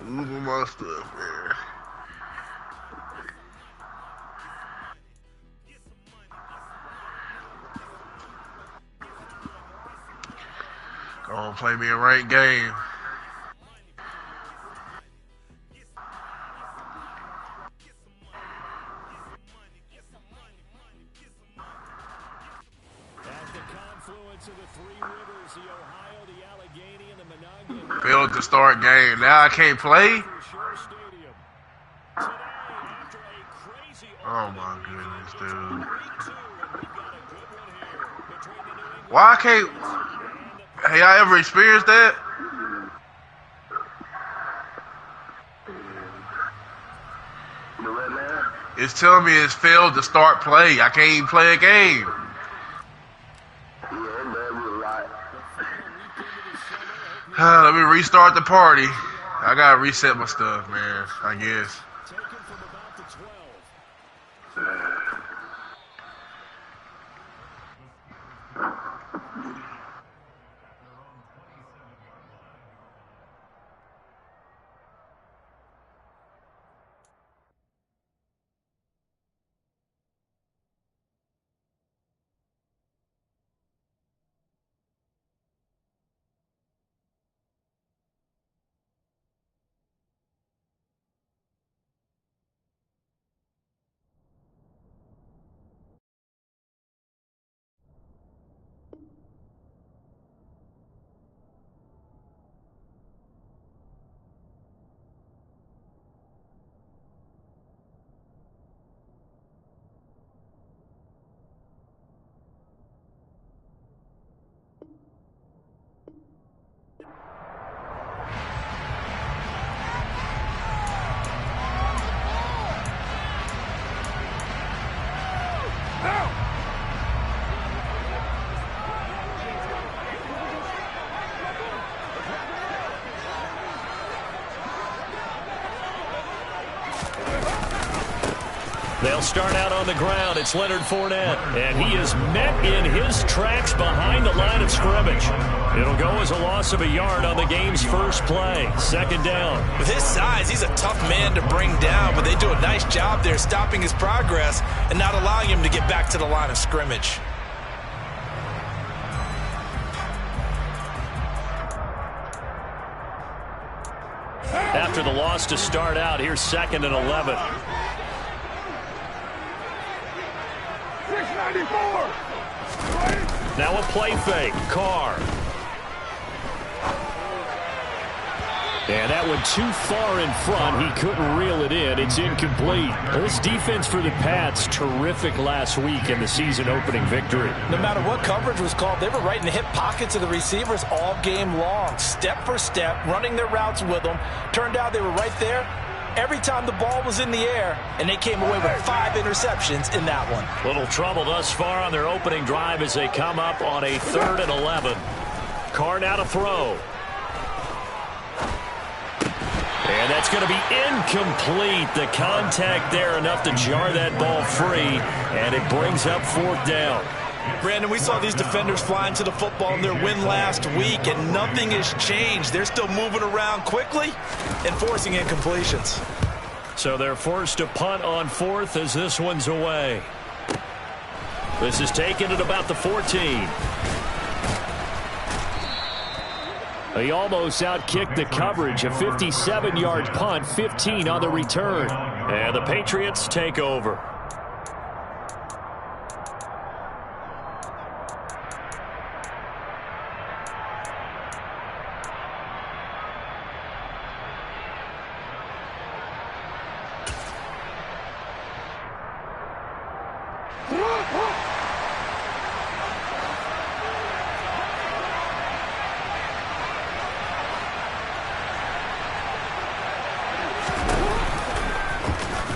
Moving my stuff, man. Go on, play me a ranked game. Failed to start game. Now I can't play? Oh my goodness, dude. Why I can't... Have y'all ever experienced that? It's telling me it's failed to start play. I can't even play a game. Let me restart the party. I gotta reset my stuff, man, I guess. They'll start out on the ground. It's Leonard Fournette, and he is met in his tracks behind the line of scrimmage. It'll go as a loss of a yard on the game's first play. Second down. With his size, he's a tough man to bring down, but they do a nice job there stopping his progress and not allowing him to get back to the line of scrimmage. After the loss to start out, here's 2nd and 11. 694. Now a play fake. Carr. And that one too far in front. He couldn't reel it in. It's incomplete. This defense for the Pats, terrific last week in the season-opening victory. No matter what coverage was called, they were right in the hip pockets of the receivers all game long. Step for step, running their routes with them. Turned out they were right there every time the ball was in the air, and they came away with 5 interceptions in that one. Little trouble thus far on their opening drive as they come up on a 3rd and 11. Carr now to throw. And that's going to be incomplete. The contact there enough to jar that ball free, and it brings up 4th down. Brandon, we saw these defenders flying to the football in their win last week, and nothing has changed. They're still moving around quickly and forcing incompletions. So they're forced to punt on 4th as this one's away. This is taken at about the 14. He almost outkicked the coverage. A 57-yard punt, 15 on the return. And the Patriots take over.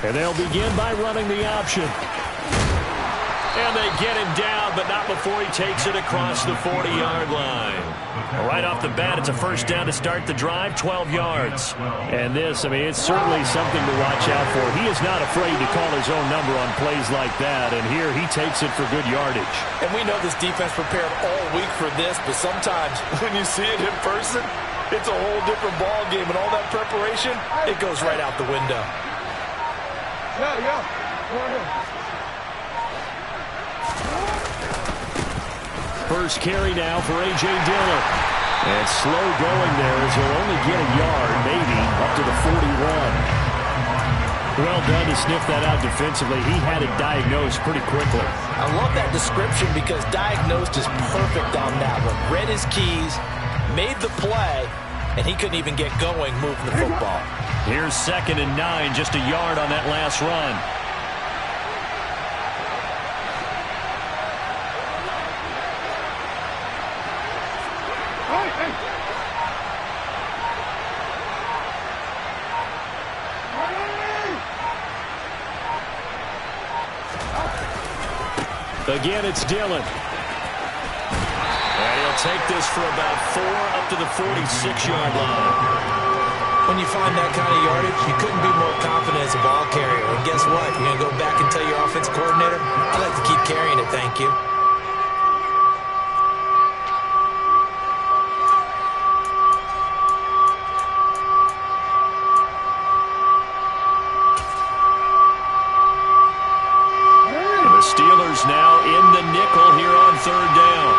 And they'll begin by running the option. And they get him down, but not before he takes it across the 40-yard line. Right off the bat, it's a first down to start the drive, 12 yards. And this, I mean, it's certainly something to watch out for. He is not afraid to call his own number on plays like that, and here he takes it for good yardage. And we know this defense prepared all week for this, but sometimes when you see it in person, it's a whole different ball game, and all that preparation, it goes right out the window. First carry now for A.J. Dillon. And slow going there as he'll only get a yard, maybe, up to the 41. Well done to sniff that out defensively. He had it diagnosed pretty quickly. I love that description because diagnosed is perfect on that one. Read his keys, made the play, and he couldn't even get going moving the football. Here's 2nd and 9, just a yard on that last run. Again, it's Dillon. And he'll take this for about 4 up to the 46-yard line. When you find that kind of yardage, you couldn't be more confident as a ball carrier. And guess what? You're going to go back and tell your offensive coordinator, I'd like to keep carrying it, thank you. Steelers now in the nickel here on 3rd down.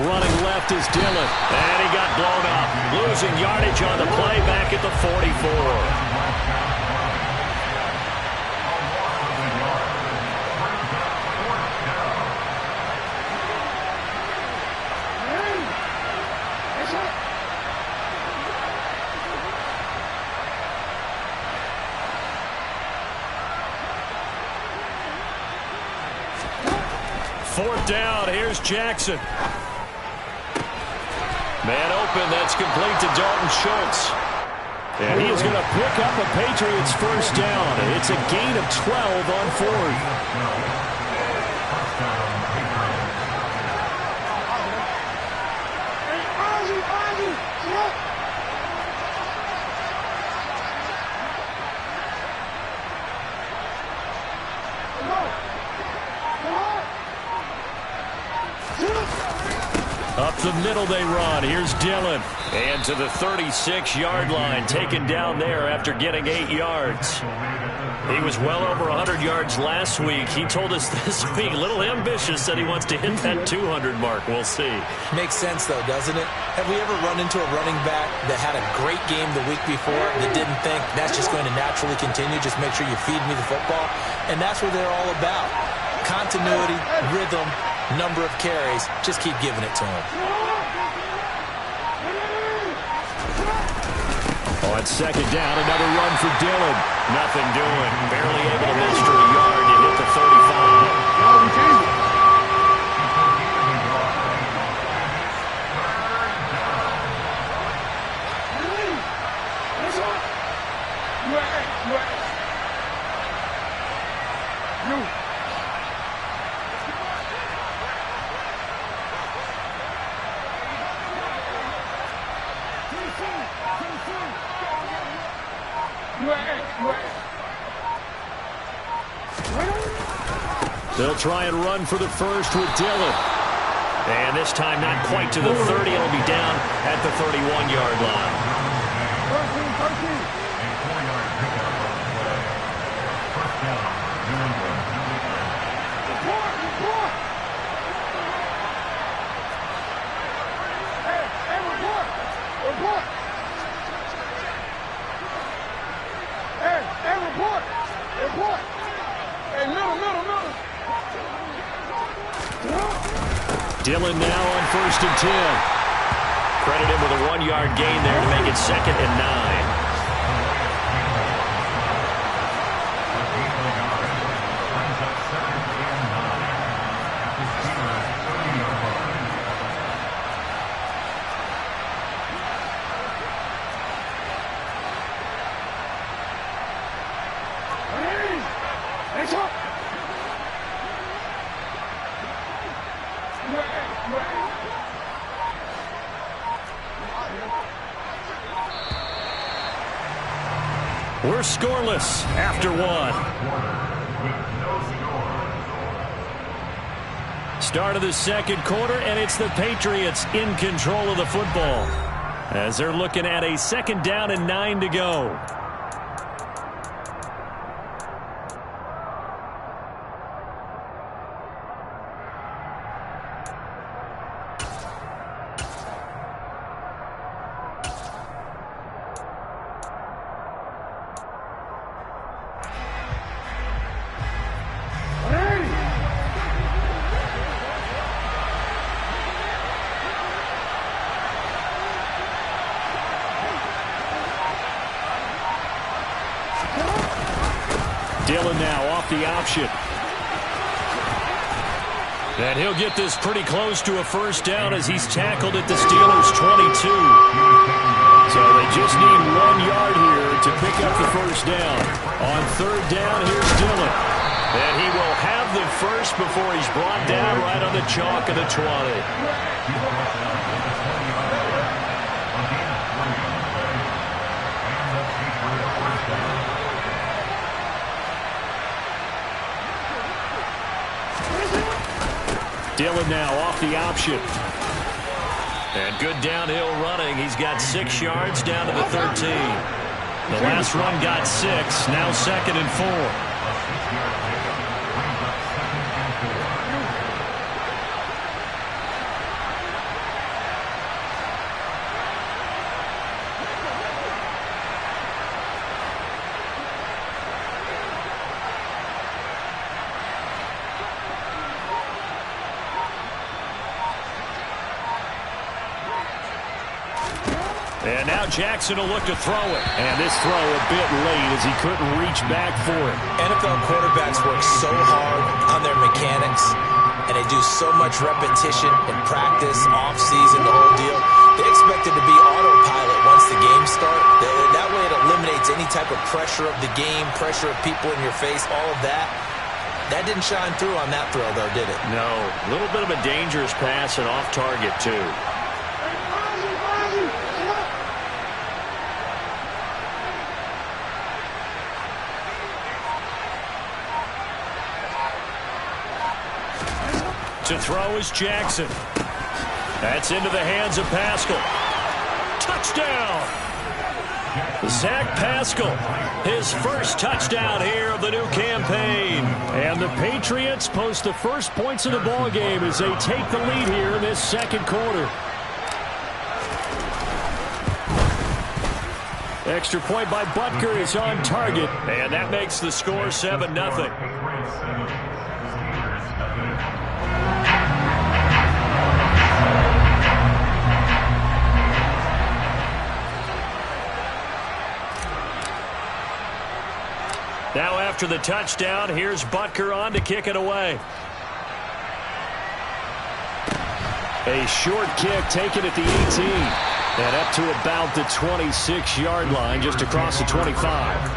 Running left is Dillon, and he got blown up. Losing yardage on the play back at the 44. 4th down, here's Jackson. Man open, that's complete to Dalton Schultz. And he is going to pick up a Patriots first down. It's a gain of 12 on 4th. Up the middle they run. Here's Dillon. And to the 36-yard line, taken down there after getting 8 yards. He was well over 100 yards last week. He told us this week, a little ambitious, that he wants to hit that 200 mark. We'll see. Makes sense, though, doesn't it? Have we ever run into a running back that had a great game the week before that didn't think that's just going to naturally continue? Just make sure you feed me the football. And that's what they're all about. Continuity, rhythm, number of carries. Just keep giving it to him. On 2nd down, another run for Dillon. Nothing doing. Barely able to muster a yard to hit the 35. They'll try and run for the first with Dillon. And this time not quite to the 30. It'll be down at the 31-yard line. Dillon now on 1st and 10. Credit him with a 1-yard gain there to make it 2nd and 9. We're scoreless after one. Start of the second quarter, and it's the Patriots in control of the football as they're looking at a 2nd down and 9 to go. Dillon now off the option. And he'll get this pretty close to a 1st down as he's tackled at the Steelers' 22. So they just need 1 yard here to pick up the 1st down. On 3rd down, here's Dillon. And he will have the first before he's brought down right on the chalk of the 20. Dillon now off the option. And good downhill running. He's got 6 yards down to the 13. The last run got 6. Now 2nd and 4. And now Jackson will look to throw it. And this throw a bit late as he couldn't reach back for it. NFL quarterbacks work so hard on their mechanics, and they do so much repetition in practice, off-season, the whole deal. They expect it to be autopilot once the game starts. That way it eliminates any type of pressure of the game, pressure of people in your face, all of that. That didn't shine through on that throw, though, did it? No. A little bit of a dangerous pass and off target, too. To throw is Jackson. That's into the hands of Pascal. Touchdown! Zach Pascal, his first touchdown here of the new campaign. And the Patriots post the first points of the ball game as they take the lead here in this 2nd quarter. Extra point by Butker is on target, and that makes the score 7-0. Now after the touchdown, here's Butker on to kick it away. A short kick taken at the 18. And up to about the 26-yard line, just across the 25.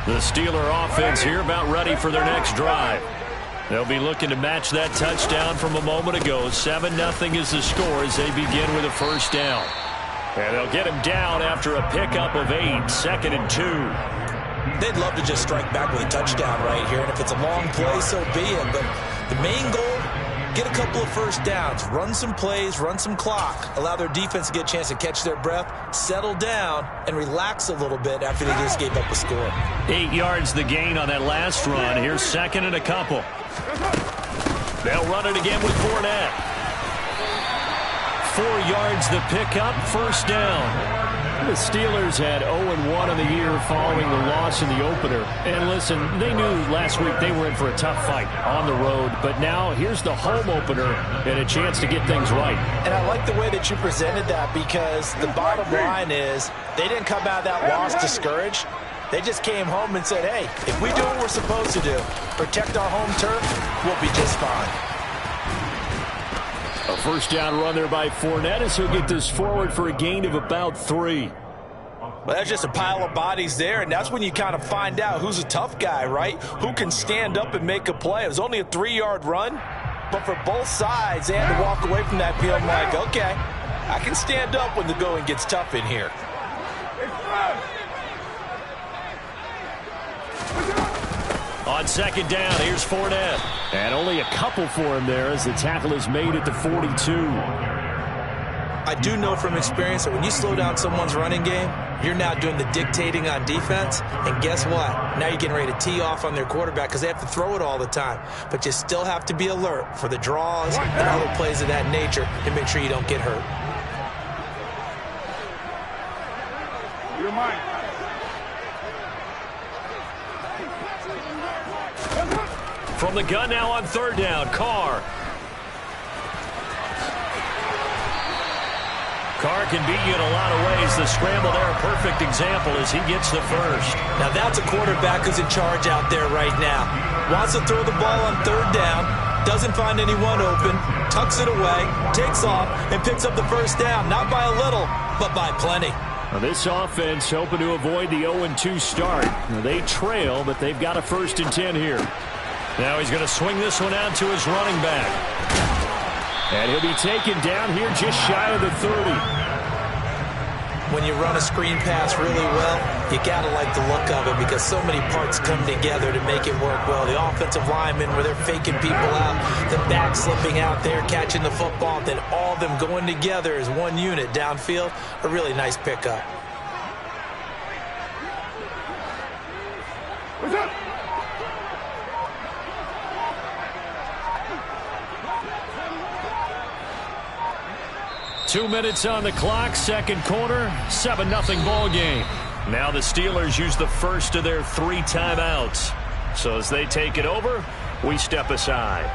The Steeler offense here about ready for their next drive. They'll be looking to match that touchdown from a moment ago. 7-0 is the score as they begin with a 1st down. And they'll get him down after a pickup of 8, 2nd and 2. They'd love to just strike back with a touchdown right here, and if it's a long play, so be it. But the main goal, get a couple of 1st downs, run some plays, run some clock, allow their defense to get a chance to catch their breath, settle down, and relax a little bit after they just gave up a score. 8 yards the gain on that last run. Here's 2nd and a couple. They'll run it again with Fournette. 4 yards the pickup, 1st down. The Steelers had 0-1 in the year following the loss in the opener. And listen, they knew last week they were in for a tough fight on the road. But now here's the home opener and a chance to get things right. And I like the way that you presented that, because the bottom line is they didn't come out of that loss discouraged. They just came home and said, hey, if we do what we're supposed to do, protect our home turf, we'll be just fine. A 1st down run there by Fournette as he'll get this forward for a gain of about 3. Well, that's just a pile of bodies there, and that's when you kind of find out who's a tough guy, right? Who can stand up and make a play. It was only a 3-yard run, But for both sides, they had to walk away from that field like, okay, I can stand up when the going gets tough in here. On second down, here's Fournette. And only a couple for him there as the tackle is made at the 42. I do know from experience that when you slow down someone's running game, you're now doing the dictating on defense. And guess what? Now you're getting ready to tee off on their quarterback because they have to throw it all the time. But you still have to be alert for the draws and other plays of that nature to make sure you don't get hurt. You're mine. From the gun now on third down, Carr. Carr can beat you in a lot of ways. The scramble there, a perfect example as he gets the first. Now that's a quarterback who's in charge out there right now. Wants to throw the ball on third down, doesn't find anyone open, tucks it away, takes off, and picks up the first down. Not by a little, but by plenty. Now this offense hoping to avoid the 0-2 start. Now they trail, but they've got a 1st and 10 here. Now he's going to swing this one out to his running back. And he'll be taken down here just shy of the 30. When you run a screen pass really well, you got to like the look of it because so many parts come together to make it work well. The offensive linemen where they're faking people out, the back slipping out there, catching the football, then all of them going together as one unit downfield. A really nice pickup. What's up? 2 minutes on the clock, second quarter, 7-0 ball game. Now the Steelers use the first of their 3 timeouts. So as they take it over, we step aside.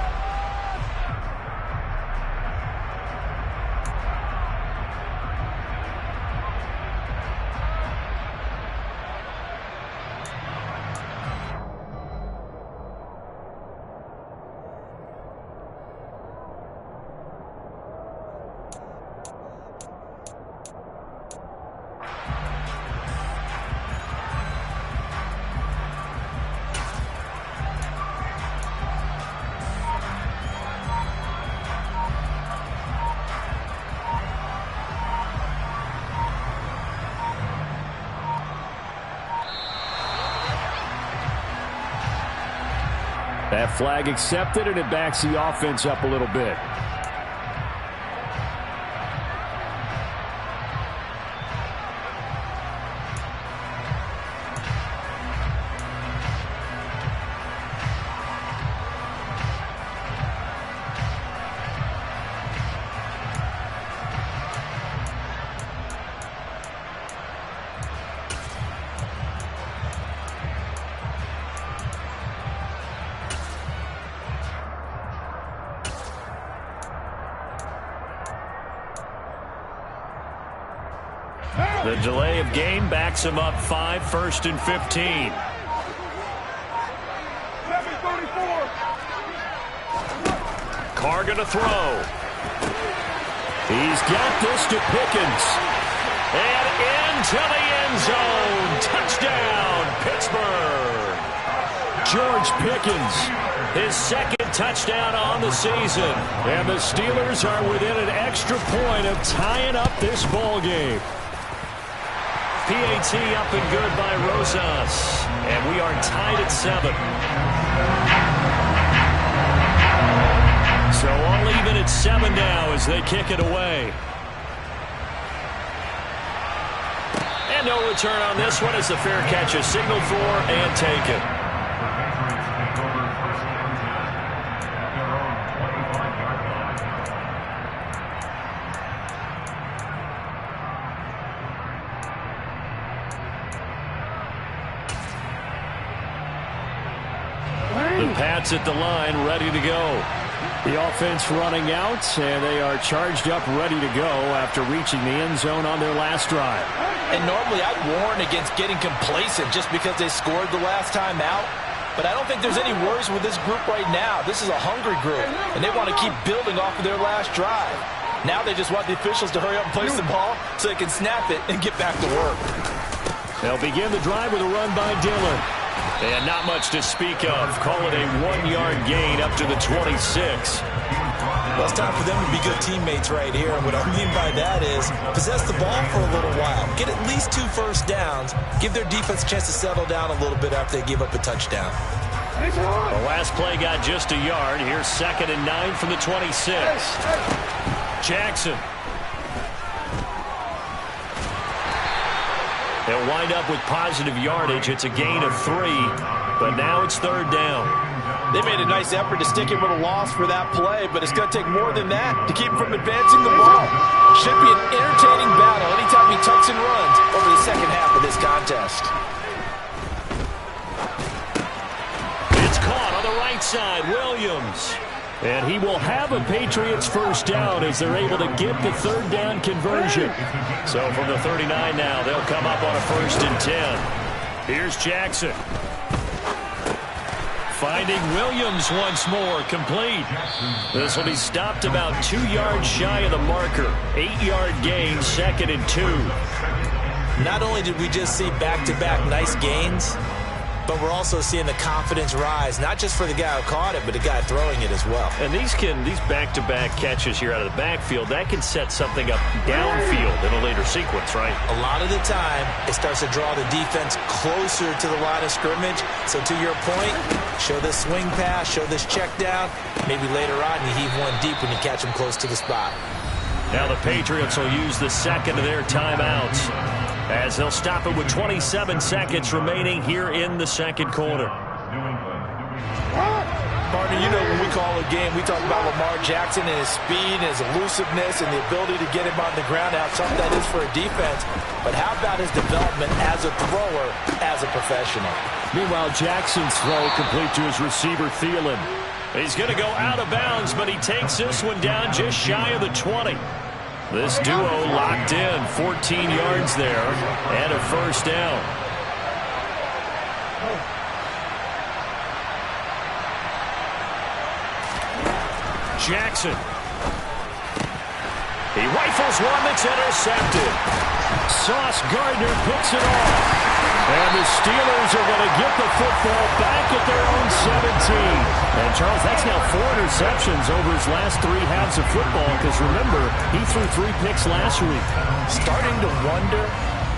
That flag accepted, and it backs the offense up a little bit. The delay of game backs him up 5, 1st and 15. Carr going to throw. He's got this to Pickens. And into the end zone. Touchdown, Pittsburgh. George Pickens, his second touchdown on the season. And the Steelers are within an extra point of tying up this ball game. PAT up and good by Rosas. And we are tied at 7. So all even at 7 now as they kick it away. And no return on this one as the fair catch is signaled for and taken. The Pats at the line, ready to go. The offense running out, and they are charged up, ready to go after reaching the end zone on their last drive. And normally I'd warn against getting complacent just because they scored the last time out. But I don't think there's any worries with this group right now. This is a hungry group, and they want to keep building off of their last drive. Now they just want the officials to hurry up and place the ball so they can snap it and get back to work. They'll begin the drive with a run by Dillon. And not much to speak of. Call it a 1-yard gain up to the 26. Well, it's time for them to be good teammates right here. And what I mean by that is possess the ball for a little while. Get at least 2 first downs. Give their defense a chance to settle down a little bit after they give up a touchdown. The last play got just a yard. Here's 2nd and 9 from the 26. Jackson. They'll wind up with positive yardage. It's a gain of 3, but now it's 3rd down. They made a nice effort to stick him with a loss for that play, but it's going to take more than that to keep him from advancing the ball. Should be an entertaining battle anytime he tucks and runs over the second half of this contest. It's caught on the right side, Williams. And he will have a Patriots first down as they're able to get the 3rd down conversion. So from the 39 now, they'll come up on a 1st and 10. Here's Jackson. Finding Williams once more, complete. This will be stopped about 2 yards shy of the marker. 8-yard gain, 2nd and 2. Not only did we just see back-to-back nice gains, but we're also seeing the confidence rise, not just for the guy who caught it, but the guy throwing it as well. And these back-to-back catches here out of the backfield, that can set something up downfield in a later sequence, right? A lot of the time, it starts to draw the defense closer to the line of scrimmage. So to your point, show this swing pass, show this check down. Maybe later on you heave one deep when you catch them close to the spot. Now the Patriots will use the 2nd of their timeouts, as they'll stop it with 27 seconds remaining here in the 2nd quarter. Partner, you know when we call a game, we talk about Lamar Jackson and his speed and his elusiveness and the ability to get him on the ground, how tough that is for a defense. But how about his development as a thrower, as a professional? Meanwhile, Jackson's throw complete to his receiver, Thielen. He's going to go out of bounds, but he takes this one down just shy of the 20. This duo locked in, 14 yards there, and a first down. Jackson. He rifles one that's intercepted. Sauce Gardner picks it off. And the Steelers are going to get the football back at their own 17. And, Charles, that's now 4 interceptions over his last 3 halves of football, because, remember, he threw 3 picks last week. Starting to wonder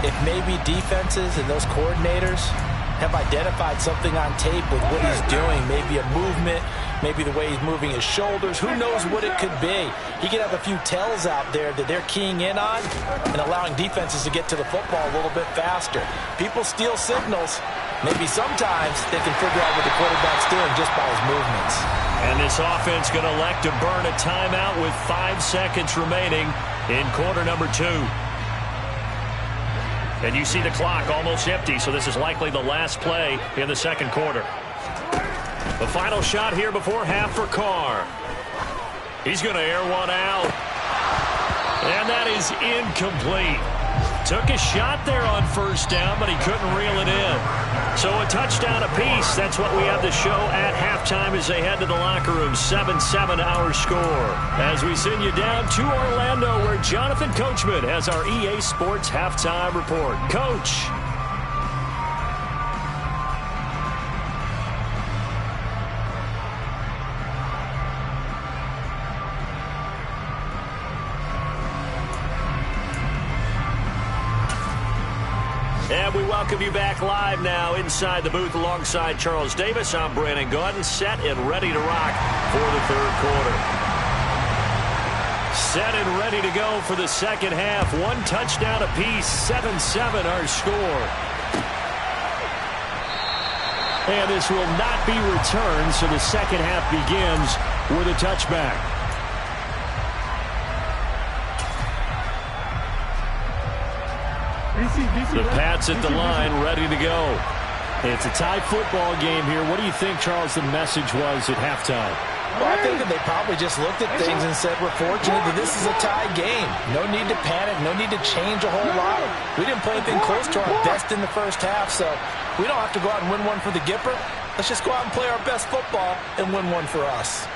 if maybe defenses and those coordinators have identified something on tape with what he's doing, maybe a movement, maybe the way he's moving his shoulders. Who knows what it could be? He could have a few tells out there that they're keying in on and allowing defenses to get to the football a little bit faster. People steal signals. Maybe sometimes they can figure out what the quarterback's doing just by his movements. And this offense going to elect to burn a timeout with 5 seconds remaining in quarter number 2. And you see the clock almost empty, so this is likely the last play in the 2nd quarter. The final shot here before half for Carr. He's going to air one out. And that is incomplete. Took a shot there on first down, but he couldn't reel it in. So a touchdown apiece. That's what we have to show at halftime as they head to the locker room. 7-7 our score. As we send you down to Orlando, where Jonathan Coachman has our EA Sports halftime report. Coach. And we welcome you back live now inside the booth alongside Charles Davis. I'm Brandon Gaudin, set and ready to rock for the 3rd quarter. Set and ready to go for the 2nd half. 1 touchdown apiece, 7-7 our score. And this will not be returned, so the 2nd half begins with a touchback. The Pats at the line, ready to go. It's a tie football game here. What do you think, Charles, the message was at halftime? Well, I think that they probably just looked at things and said, we're fortunate that this is a tie game. No need to panic. No need to change a whole lot. We didn't play anything close to our best in the first half, so we don't have to go out and win one for the Gipper. Let's just go out and play our best football and win one for us.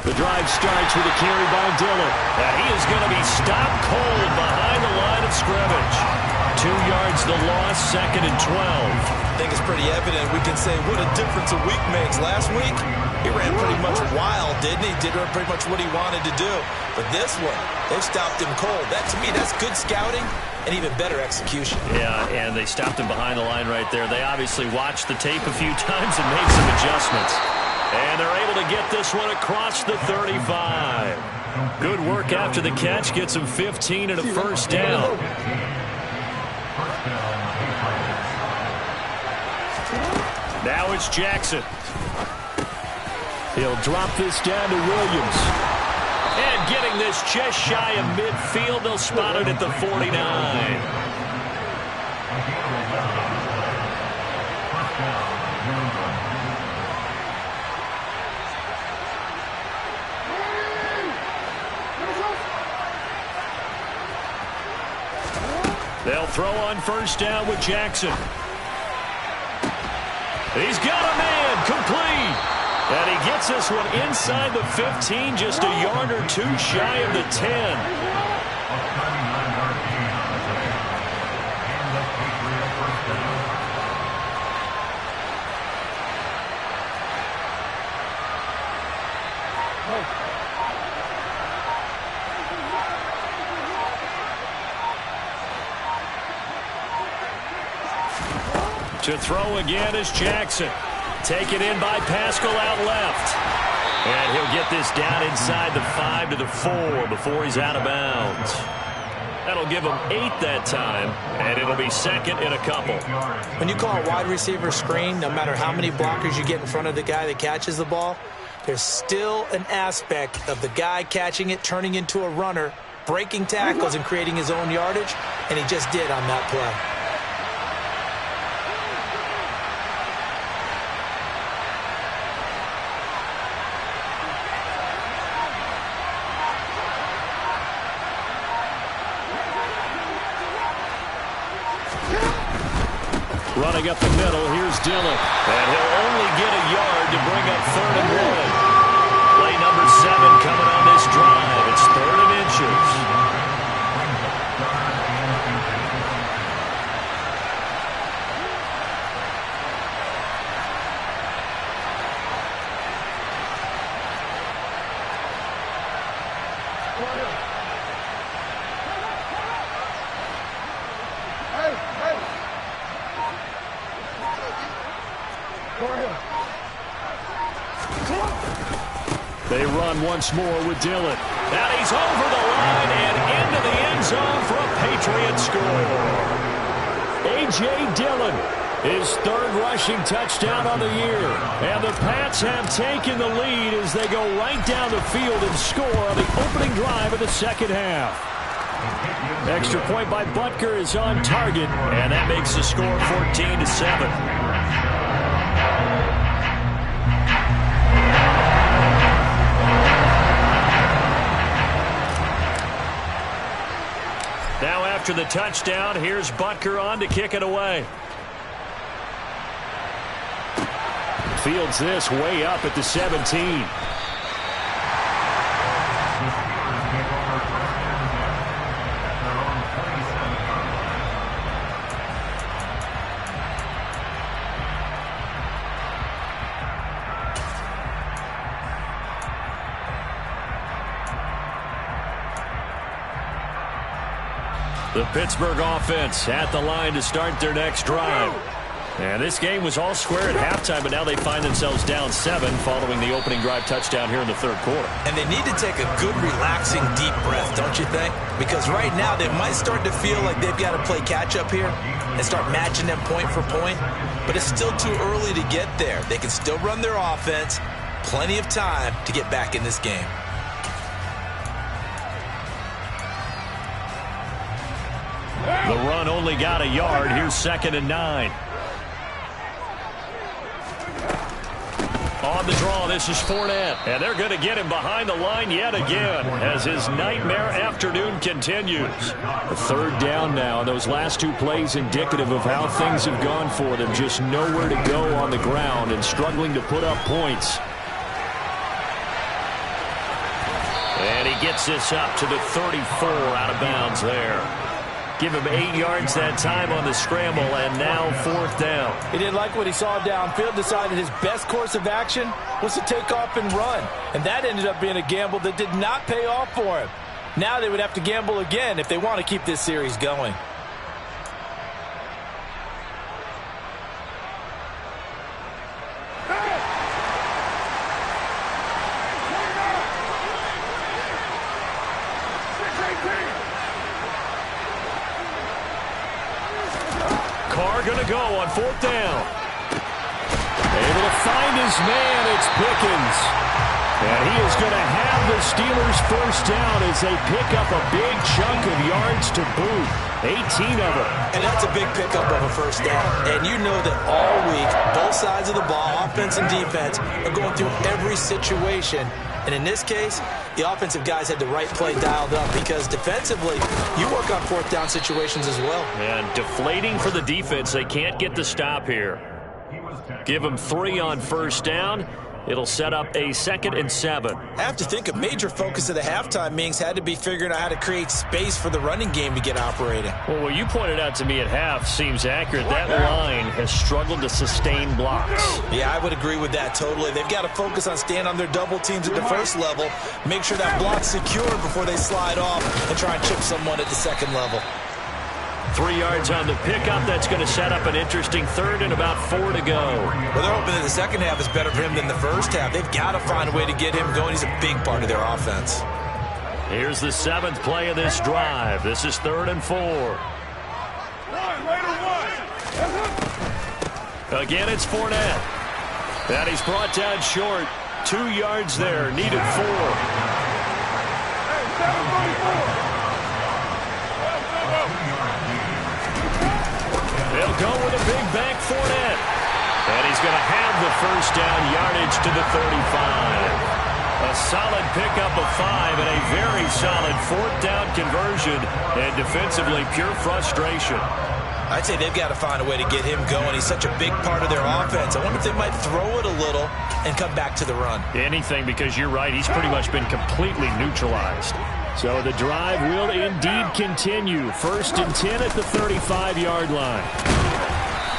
The drive starts with a carry by Dillon. And he is going to be stopped cold behind the line of scrimmage. 2 yards the loss, 2nd and 12. I think it's pretty evident. We can say what a difference a week makes. Last week, he ran pretty much wild, didn't he? Did pretty much what he wanted to do. But this one, they stopped him cold. That, to me, that's good scouting and even better execution. Yeah, and they stopped him behind the line right there. They obviously watched the tape a few times and made some adjustments. And they're able to get this one across the 35. Good work after the catch. Gets him 15 and a first down. Now it's Jackson. He'll drop this down to Williams. And getting this just shy of midfield, they'll spot it at the 49. They'll throw on first down with Jackson. He's got a man, complete. And he gets this one inside the 15, just a yard or two shy of the 10. To throw again is Jackson. Taken in by Pascal out left. And he'll get this down inside the 5 to the 4 before he's out of bounds. That'll give him 8 that time, and it'll be 2nd and a couple. When you call a wide receiver screen, no matter how many blockers you get in front of the guy that catches the ball, there's still an aspect of the guy catching it, turning into a runner, breaking tackles and creating his own yardage, and he just did on that play. Running up the middle, here's Dillon. And he'll only get a yard to bring up 3rd and 1. Play number 7 coming on this drive. It's 3rd and inches. They run once more with Dillon. And he's over the line and into the end zone for a Patriot score. A.J. Dillon, his 3rd rushing touchdown on the year. And the Pats have taken the lead as they go right down the field and score on the opening drive of the 2nd half. Extra point by Butker is on target, and that makes the score 14-7. Now after the touchdown, here's Butker on to kick it away. Fields this way up at the 17. The Pittsburgh offense at the line to start their next drive. And this game was all square at halftime, but now they find themselves down 7 following the opening drive touchdown here in the 3rd quarter. And they need to take a good, relaxing, deep breath, don't you think? Because right now they might start to feel like they've got to play catch-up here and start matching them point for point. But it's still too early to get there. They can still run their offense. Plenty of time to get back in this game. The run only got a yard. Here's 2nd and 9. On the draw, this is Fournette. And they're going to get him behind the line yet again as his nightmare afternoon continues. A 3rd down now. Those last 2 plays indicative of how things have gone for them. Just nowhere to go on the ground and struggling to put up points. he gets this up to the 34 out of bounds there. Give him 8 yards that time on the scramble, and now 4th down. He didn't like what he saw downfield, decided his best course of action was to take off and run. And that ended up being a gamble that did not pay off for him. Now they would have to gamble again if they want to keep this series going. Carr going to go on 4th down. Able to find his man. It's Pickens. And he is going to have the Steelers 1st down as they pick up a big chunk of yards to boot. 18 of them. And that's a big pickup of a 1st down. And you know that all week, both sides of the ball, offense and defense, are going through every situation. And in this case, the offensive guys had the right play dialed up because defensively, you work on 4th down situations as well. And deflating for the defense. They can't get the stop here. Give them 3 on 1st down. It'll set up a 2nd and 7. I have to think a major focus of the halftime meetings had to be figuring out how to create space for the running game to get operating. Well, what you pointed out to me at half seems accurate. That line has struggled to sustain blocks. Yeah, I would agree with that totally. They've got to focus on staying on their double teams at the 1st level, make sure that block's secure before they slide off and try and chip someone at the 2nd level. 3 yards on the pickup. That's going to set up an interesting 3rd and about 4 to go. Well, they're hoping that the 2nd half is better for him than the 1st half. They've got to find a way to get him going. He's a big part of their offense. Here's the 7th play of this drive. This is 3rd and 4. Again, it's Fournette. And he's brought down short. 2 yards there. Needed 4. They'll go with a big bank Fournette. And he's going to have the 1st down yardage to the 35. A solid pickup of 5 and a very solid 4th down conversion. And defensively, pure frustration. I'd say they've got to find a way to get him going. He's such a big part of their offense. I wonder if they might throw it a little and come back to the run. Anything, because you're right. He's pretty much been completely neutralized. So the drive will indeed continue. 1st and 10 at the 35-yard line.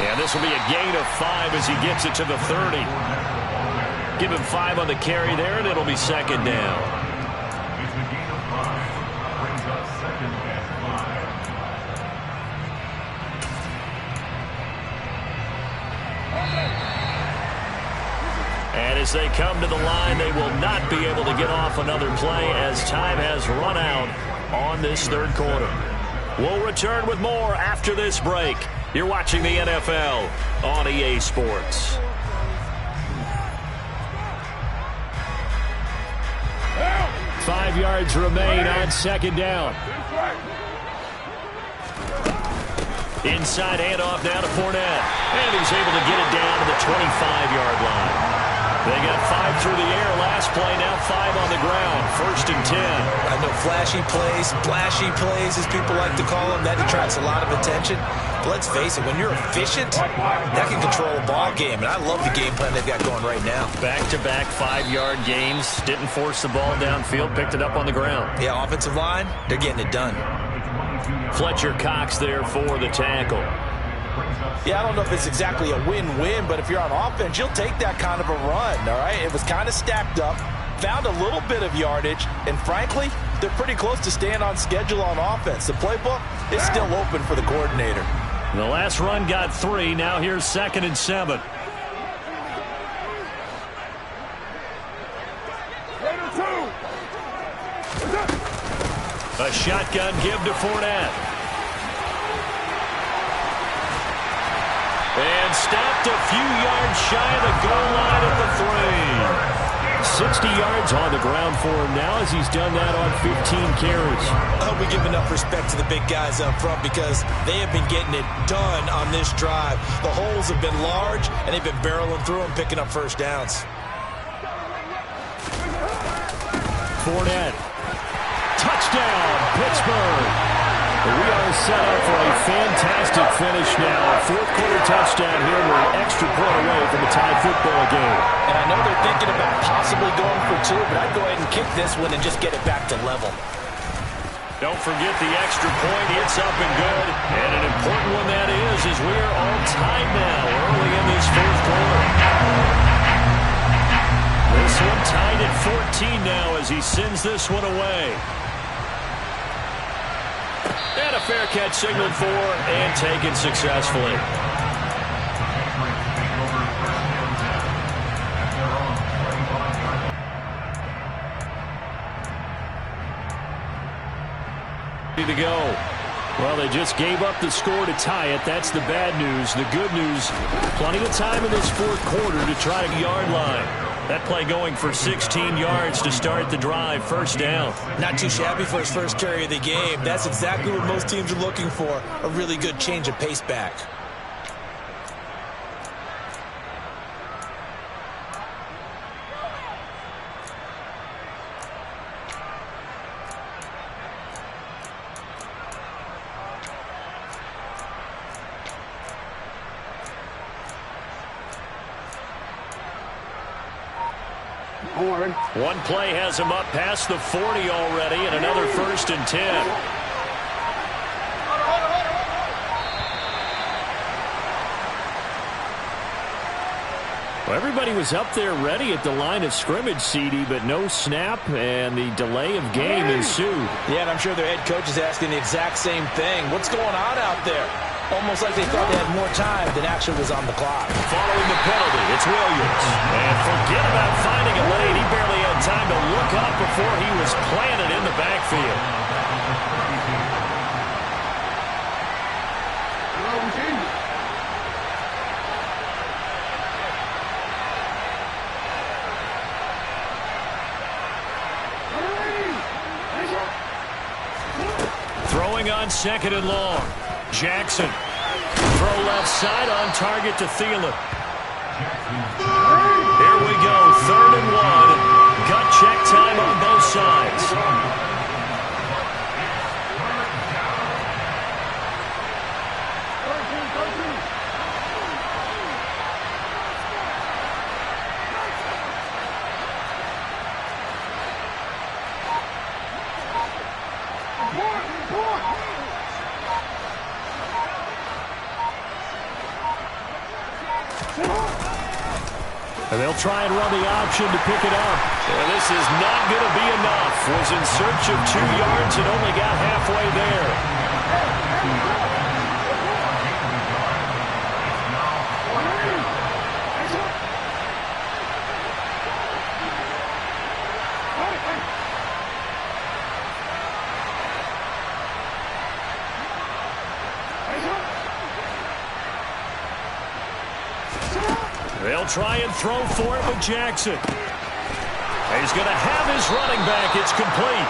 And this will be a gain of 5 as he gets it to the 30. Give him 5 on the carry there, and it'll be 2nd down. And as they come to the line, they will not be able to get off another play as time has run out on this 3rd quarter. We'll return with more after this break. You're watching the NFL on EA Sports. Five yards remain on 2nd down. Inside handoff now to Fournette. And he's able to get it down to the 25-yard line. They got 5 through the air last play, now 5 on the ground. 1st and 10. I know flashy plays, splashy plays, as people like to call them. That attracts a lot of attention. But let's face it, when you're efficient, that can control a ball game. And I love the game plan they've got going right now. Back-to-back 5-yard gains. Didn't force the ball downfield, picked it up on the ground. Yeah, offensive line, they're getting it done. Fletcher Cox there for the tackle. Yeah, I don't know if it's exactly a win-win, but if you're on offense, you'll take that kind of a run, all right? It was kind of stacked up, found a little bit of yardage, and frankly, they're pretty close to staying on schedule on offense. The playbook is still open for the coordinator. The last run got 3. Now here's 2nd and 7. A shotgun give to Fournette. And stopped a few yards shy of the goal line at the 3. 60 yards on the ground for him now as he's done that on 15 carries. I hope we give enough respect to the big guys up front because they have been getting it done on this drive. The holes have been large, and they've been barreling through them, picking up 1st downs. Fournette. Touchdown, Pittsburgh. We are set up for a fantastic finish now. A fourth-quarter touchdown here. We're an extra point away from a tied football game. And I know they're thinking about possibly going for two, but I'd go ahead and kick this one and just get it back to level. Don't forget the extra point. It's up and good. And an important one that is as we are all tied now early in this fourth quarter. This one tied at 14 now as he sends this one away. And a fair catch signaled for and taken successfully. To go. Well, they just gave up the score to tie it. That's the bad news. The good news, plenty of time in this fourth quarter to try a yard line. That play going for 16 yards to start the drive. First down. Not too shabby for his first carry of the game. That's exactly what most teams are looking for. A really good change of pace back. One play has him up past the 40 already, and another 1st and 10. Well, everybody was up there ready at the line of scrimmage, CD, but no snap, and the delay of game ensued. Yeah, and I'm sure their head coach is asking the exact same thing. What's going on out there? Almost like they thought they had more time than actually was on the clock. Following the penalty, it's Williams. And forget about finding a lane. He barely had time to look up before he was planted in the backfield. Throwing on 2nd and long. Jackson. Throw left side on target to Thielen. Here we go. 3rd and 1. Gut check time on both sides. And they'll try and run the option to pick it up. And this is not going to be enough. Was in search of 2 yards and only got halfway there. They'll try and throw for it with Jackson. He's going to have his running back. It's complete.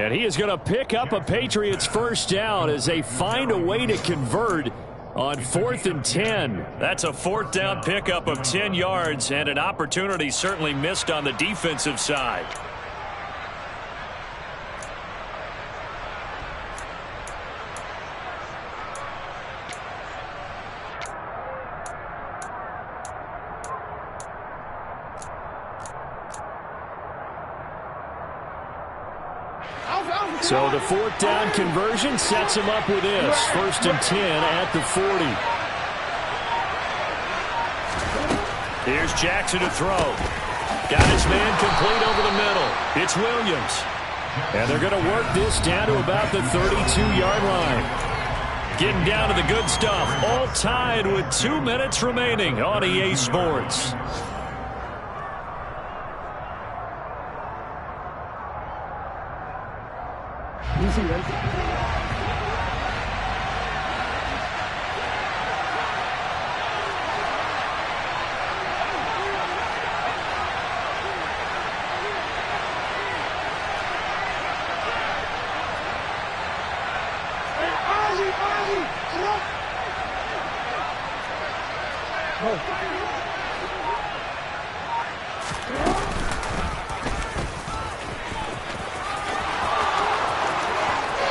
And he is going to pick up a Patriots first down as they find a way to convert on 4th and 10. That's a 4th down pickup of 10 yards and an opportunity certainly missed on the defensive side. So the 4th down conversion sets him up with this. 1st and 10 at the 40. Here's Jackson to throw. Got his man complete over the middle. It's Williams. And they're going to work this down to about the 32-yard line. Getting down to the good stuff. All tied with 2 minutes remaining on EA Sports.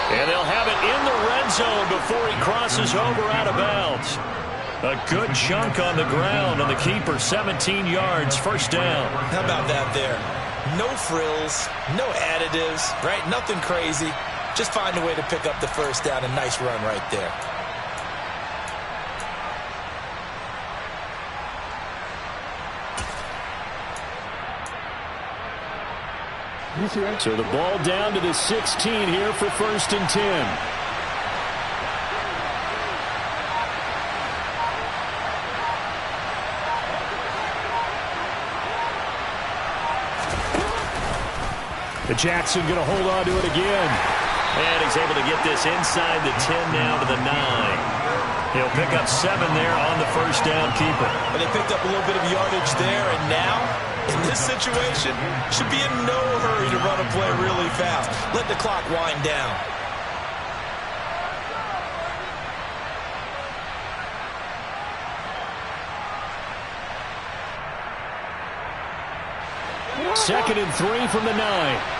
And they'll have it in the before he crosses over out of bounds. A good chunk on the ground, and the keeper 17 yards, first down. How about that there? No frills, no additives, right? Nothing crazy. Just find a way to pick up the first down. A nice run right there. So the ball down to the 16 here for 1st and 10. Jackson going to hold on to it again. And he's able to get this inside the 10 now to the 9. He'll pick up 7 there on the first down keeper. But they picked up a little bit of yardage there, and now, in this situation, should be in no hurry to run a play really fast. Let the clock wind down. Second and 3 from the 9.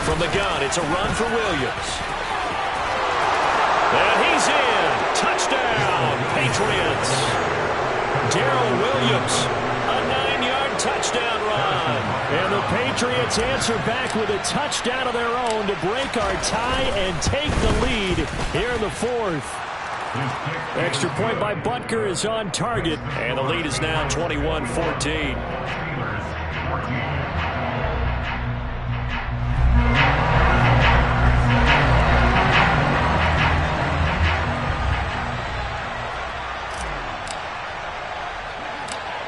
From the gun, it's a run for Williams. And he's in. Touchdown, Patriots. Darrell Williams, a 9-yard touchdown run. And the Patriots answer back with a touchdown of their own to break our tie and take the lead here in the 4th. Extra point by Butker is on target, and the lead is now 21-14.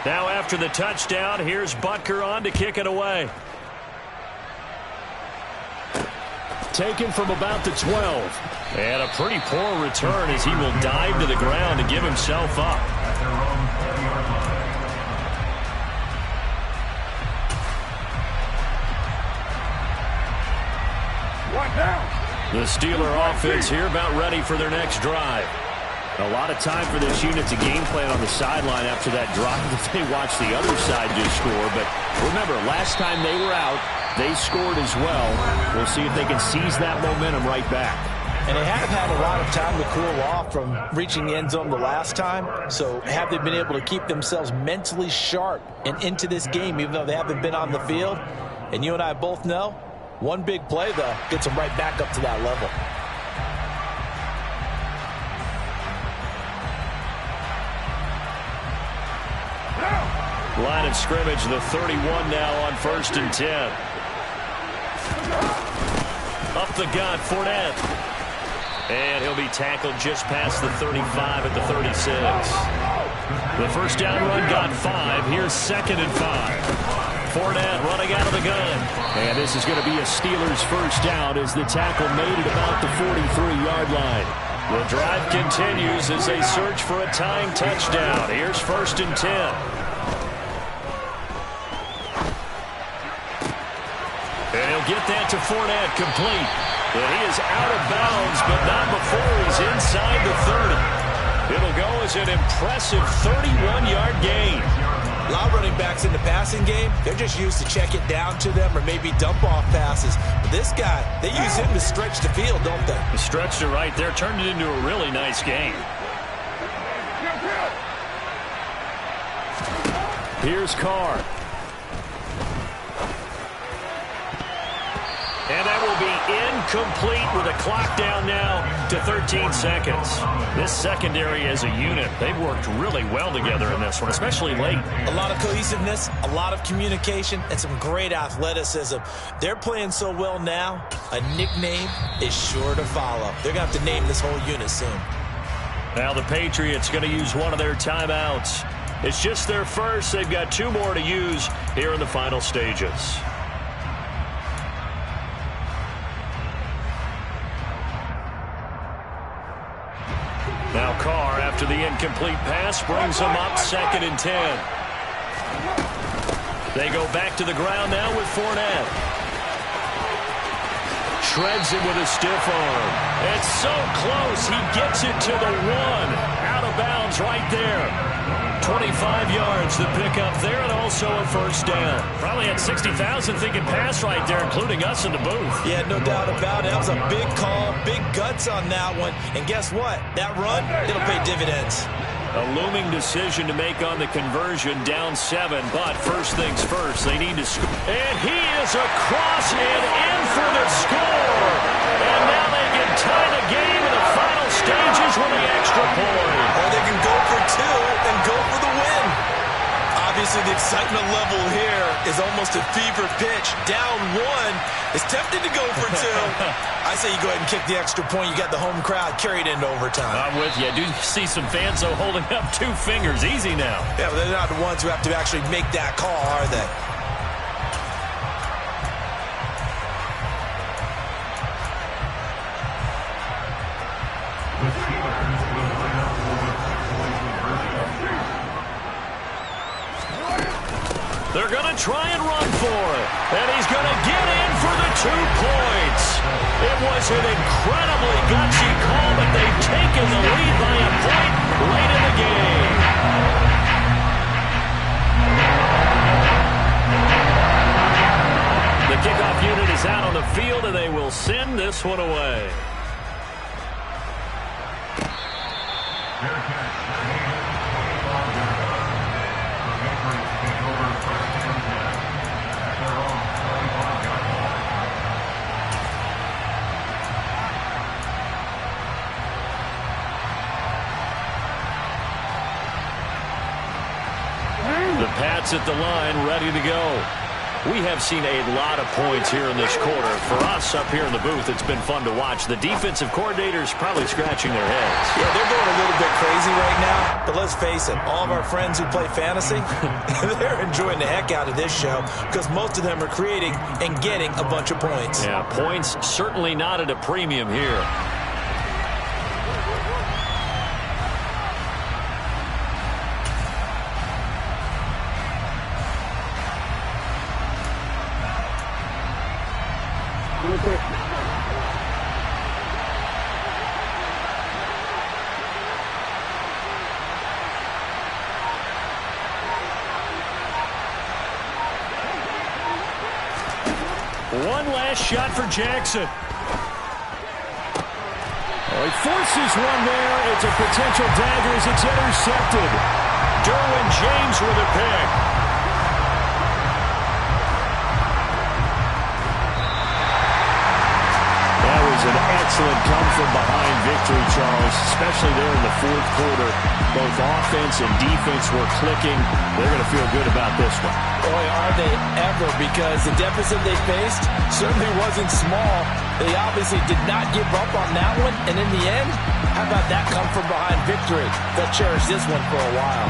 Now after the touchdown, here's Butker on to kick it away. Taken from about the 12. And a pretty poor return as he will dive to the ground to give himself up. The Steeler offense here about ready for their next drive. A lot of time for this unit to game plan on the sideline after that drive that they watched the other side just score. But remember, last time they were out, they scored as well. We'll see if they can seize that momentum right back. And they have had a lot of time to cool off from reaching the end zone the last time. So have they been able to keep themselves mentally sharp and into this game, even though they haven't been on the field? And you and I both know, one big play, though, gets them right back up to that level. Line of scrimmage, the 31 now on 1st and 10. Up the gut, Fournette. And he'll be tackled just past the 35 at the 36. The first down run got 5. Here's 2nd and 5. Fournette running out of the gun. And this is going to be a Steelers first down as the tackle made at about the 43-yard line. The drive continues as they search for a tying touchdown. Here's 1st and 10. And he'll get that to Fournette, complete. And he is out of bounds, but not before he's inside the 30. It'll go as an impressive 31-yard gain. A lot of running backs in the passing game, they're just used to check it down to them or maybe dump-off passes. But this guy, they use him to stretch the field, don't they? He stretched it right there, turned it into a really nice gain. Here's Carr. And that will be incomplete with a clock down now to 13 seconds. This secondary as a unit, they've worked really well together in this one, especially late. A lot of cohesiveness, a lot of communication, and some great athleticism. They're playing so well now, a nickname is sure to follow. They're going to have to name this whole unit soon. Now the Patriots going to use one of their timeouts. It's just their first. They've got 2 more to use here in the final stages. Now Carr, after the incomplete pass, brings them up 2nd and 10. They go back to the ground now with Fournette. shreds it with a stiff arm. It's so close. He gets it to the 1. Out of bounds right there. 25 yards to pick up there, and also a first down. Probably had 60,000 thinking pass right there, including us in the booth. Yeah, no doubt about it. That was a big call, big guts on that one. And guess what? That run, it'll pay dividends. A looming decision to make on the conversion, down 7. But first things first, they need to score. And he is across and in for the score. And now they can tie the game in the final stages with the extra point. Or they can go for 2 and go for the win. Obviously, the excitement level here is almost a fever pitch. Down 1. It's tempting to go for 2. I say you go ahead and kick the extra point. You got the home crowd carried into overtime. I'm with you. I do see some fans, though, holding up 2 fingers. Easy now. Yeah, but they're not the ones who have to actually make that call, are they? They're going to try and run for it. And he's going to get in for the 2 points. It was an incredibly gutsy call, but they've taken the lead by a point late in the game. The kickoff unit is out on the field, and they will send this one away. The Pats at the line, ready to go. We have seen a lot of points here in this quarter. For us up here in the booth, it's been fun to watch. The defensive coordinators probably scratching their heads. Yeah, they're going a little bit crazy right now. But let's face it, all of our friends who play fantasy, they're enjoying the heck out of this show because most of them are creating and getting a bunch of points. Yeah, points certainly not at a premium here. One last shot for Jackson. Oh, he forces one there. It's a potential dagger as it's intercepted. Derwin James with a pick. That was an excellent come-from-behind victory, Charles, especially there in the fourth quarter. Both offense and defense were clicking. They're going to feel good about this one. Boy, are they ever, because the deficit they faced certainly wasn't small. They obviously did not give up on that one, and in the end, how about that come-from-behind victory? They'll cherish this one for a while.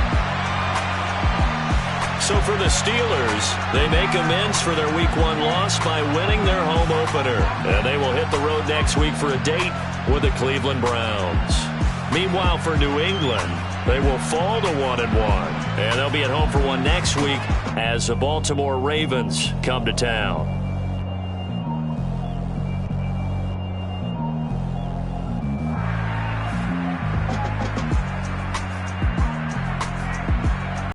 So for the Steelers, they make amends for their Week 1 loss by winning their home opener. And they will hit the road next week for a date with the Cleveland Browns. Meanwhile, for New England, they will fall to 1-1. And they'll be at home for one next week as the Baltimore Ravens come to town.